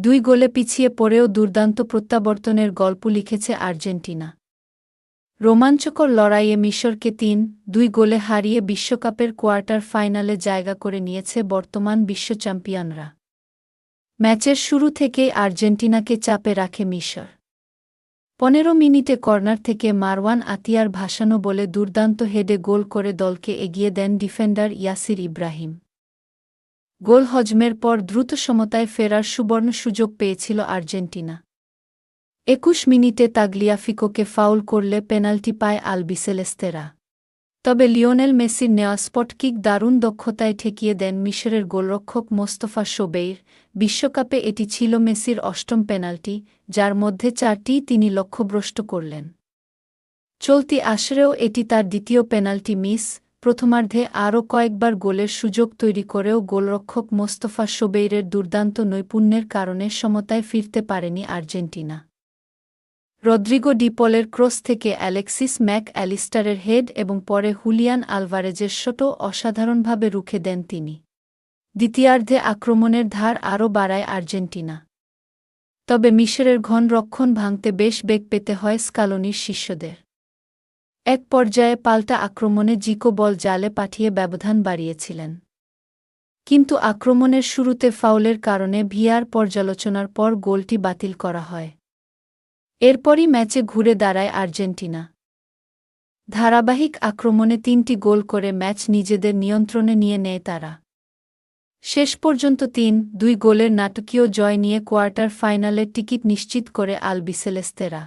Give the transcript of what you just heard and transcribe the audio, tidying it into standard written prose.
2 গোলে পিছিয়ে পড়েও দুর্দান্ত প্রত্যাবর্তনের গল্প লিখেছে আর্জেন্টিনা। রোমাঞ্চকর লড়াইয়ে মিশরকে 3-2 গোলে হারিয়ে বিশ্বকাপের কোয়ার্টার ফাইনালে জায়গা করে নিয়েছে বর্তমান বিশ্ব চ্যাম্পিয়নরা। ম্যাচের শুরু থেকেই আর্জেন্টিনাকে চাপে রাখে মিশর। 15 মিনিটে কর্নার থেকে মারওয়ান আতিয়ার ভাসানো বলে দুর্দান্ত হেডে গোল করে দলকে এগিয়ে দেন ডিফেন্ডার ইয়াসির ইব্রাহিম। গোল হজমের পর দ্রুত সমতায় ফেরার সুবর্ণ সুযোগ পেয়েছিল আর্জেন্টিনা। 21 মিনিটে তাগলিয়াফিকোকে ফাউল করলে পেনাল্টি পায় আলবিসেলেস্তেরা। তবে লিওনেল মেসির নেওয়া স্পট কিক দারুণ দক্ষতায় ঠেকিয়ে দেন মিশরের গোলরক্ষক মোস্তফা শোবেইর। বিশ্বকাপে এটি ছিল মেসির 8ম পেনাল্টি, যার মধ্যে 4টিই তিনি লক্ষ্যভ্রষ্ট করলেন। চলতি আসরেও এটি তার দ্বিতীয় পেনাল্টি মিস। প্রথমার্ধে আরও কয়েকবার গোলের সুযোগ তৈরি করেও গোলরক্ষক মোস্তফা শোবেইরের দুর্দান্ত নৈপুণ্যের কারণে সমতায় ফিরতে পারেনি আর্জেন্টিনা। রদ্রিগো ডি পলের ক্রস থেকে অ্যালেক্সিস ম্যাক অ্যালিস্টারের হেড এবং পরে হুলিয়ান আলভারেজের শটও অসাধারণভাবে রুখে দেন তিনি। দ্বিতীয়ার্ধে আক্রমণের ধার আরও বাড়ায় আর্জেন্টিনা। তবে মিশরের ঘন রক্ষণ ভাঙতে বেশ বেগ পেতে হয় স্কালোনির শিষ্যদের। এক পর্যায়ে পাল্টা আক্রমণে জিকো বল জালে পাঠিয়ে ব্যবধান বাড়িয়েছিলেন। কিন্তু আক্রমণের শুরুতে ফাউলের কারণে ভিআর পর্যালোচনার পর গোলটি বাতিল করা হয়। এরপরই ম্যাচে ঘুরে দাঁড়ায় আর্জেন্টিনা। ধারাবাহিক আক্রমণে 3টি গোল করে ম্যাচ নিজেদের নিয়ন্ত্রণে নিয়ে নেয় তারা। শেষ পর্যন্ত 3-2 গোলের নাটকীয় জয় নিয়ে কোয়ার্টার ফাইনালের টিকিট নিশ্চিত করে আলবিসেলেস্তেরা।